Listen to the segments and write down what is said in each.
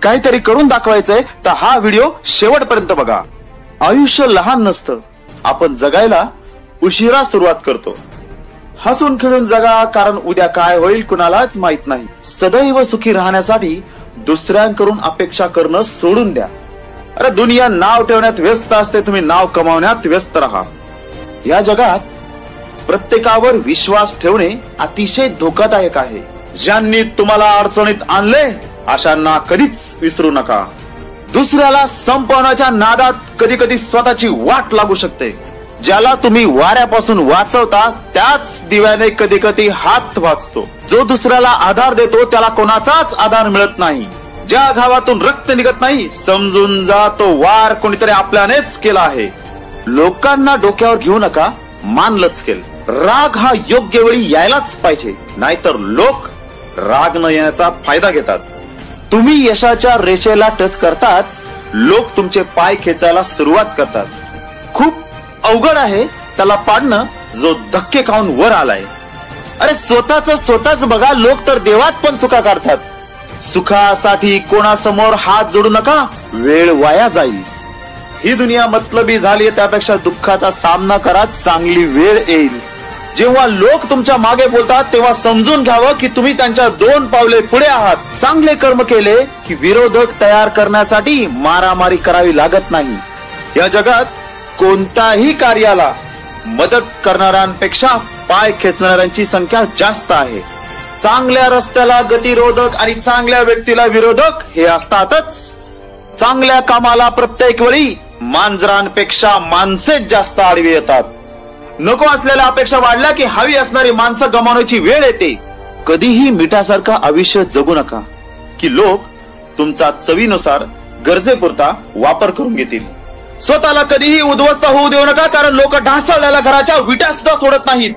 काहीतरी करून दाखवायचंय तर हा व्हिडिओ शेवटपर्यंत बघा। आयुष्य लहान नसतं, आपण जगायला उशिरा सुरुवात करतो। हसून खेळून जगा, कारण उद्या काय होईल कुणालाच माहित नाही। सदैव सुखी राहण्यासाठी दुसऱ्यांकडून अपेक्षा करणं सोडून द्या। अरे दुनिया नाव ठेवण्यात व्यस्त असते, तुम्ही नाव कमावण्यात व्यस्त राहा। या जगात प्रत्येकावर विश्वास ठेवणे अतिशय धोकादायक आहे। ज्यांनी तुम्हाला अडचणीत आणले अशांना कधीच विसरू नका। दुसऱ्याला संपवण्याच्या नादात कधी कधी स्वतःची वाट लागू शकते। ज्याला तुम्ही वाऱ्यापासून वाचवता त्याच दिव्याने कधी कधी हात वाचतो। जो दुसऱ्याला आधार देतो त्याला कोणाचाच आधार मिळत नाही। ज्या घावातून रक्त निघत नाही समजून जा तो वार कोणीतरी आपल्यानेच केला आहे। लोकांना डोक्यावर घेऊ नका, मान लचकेल। राग हा योग्य वेळी यायलाच पाहिजे, नाहीतर लोक राग न येण्याचा फायदा घेतात। तुम्ही यशाच्या रेषेला टच करताच लोक तुमचे पाय खेचायला सुरुवात करतात। खूप अवघड आहे त्याला पाडणं जो धक्के खाऊन वर आलाय। अरे स्वतःच बघा, लोक तर देवात पण चुका काढतात। सुखासाठी कोणासमोर हात जोडू नका, वेळ वाया जाईल। ही दुनिया मतलबी झाली, त्यापेक्षा दुःखाचा सामना करा, चांगली वेळ येईल। जेव्हा लोक तुमच्या मागे बोलतात तेव्हा समजून घ्यावं की तुम्ही त्यांच्या 2 पावले पुढे आहात। चांगले कर्म केले की विरोधक तयार करण्यासाठी मारामारी करावी लागत नाही। या जगात कोणत्याही कार्याला मदत करणाऱ्यांपेक्षा पाय खेचणाऱ्यांची संख्या जास्त आहे। चांगल्या रस्त्याला गतिरोधक आणि चांगल्या व्यक्तीला विरोधक हे असतातच। चांगल्या कामाला प्रत्येक वेळी मांजरांपेक्षा माणसेच जास्त आडवी येतात। नको असलेल्या अपेक्षा वाढल्या की हवी असणारी माणसं गमावण्याची वेळ येते। कधीही मिठासारखं आयुष्य जगू नका की लोक तुमचा चवीनुसार गरजेपुरता वापर करून घेतील। स्वतःला कधीही उद्ध्वस्त होऊ देऊ नका, कारण लोक ढासळलेल्या घराच्या विटा सुद्धा सोडत नाहीत।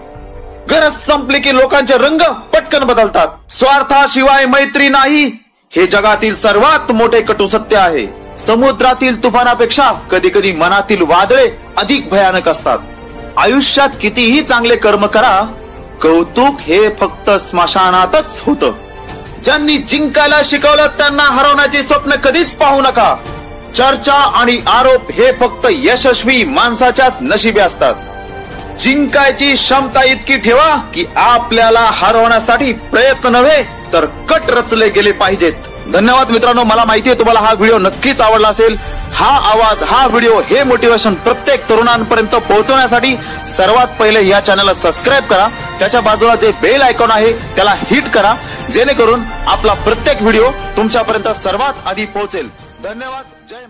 गरज संपली की लोकांचे रंग पटकन बदलतात। स्वार्थाशिवाय मैत्री नाही, हे जगातील सर्वात मोठे कटू सत्य आहे। समुद्रातील तुफानापेक्षा कधी कधी मनातील वादळे अधिक भयानक असतात। आयुष्यात कितीही चांगले कर्म करा, कौतुक हे फक्त स्मशानातच होतं। ज्यांनी जिंकायला शिकवलं त्यांना हरवण्याची स्वप्न कधीच पाहू नका। चर्चा आणि आरोप हे फक्त यशस्वी माणसाच्याच नशिबी असतात। जिंकायची क्षमता इतकी ठेवा की आपल्याला हरवण्यासाठी प्रयत्न नव्हे तर कट रचले गेले पाहिजेत। धन्यवाद मित्रांनो, मला माहितीये तुम्हाला हा व्हिडिओ नक्कीच आवडला असेल। हा आवाज, हा व्हिडिओ, हे मोटिवेशन प्रत्येक तरुणांपर्यंत पोहोचवण्यासाठी सर्वात पहिले या चॅनलला सबस्क्राईब करा। त्याच्या बाजूला जे बेल आयकॉन आहे त्याला हिट करा, जेणेकरून आपला प्रत्येक व्हिडिओ तुमच्यापर्यंत सर्वात आधी पोहोचेल। धन्यवाद। जय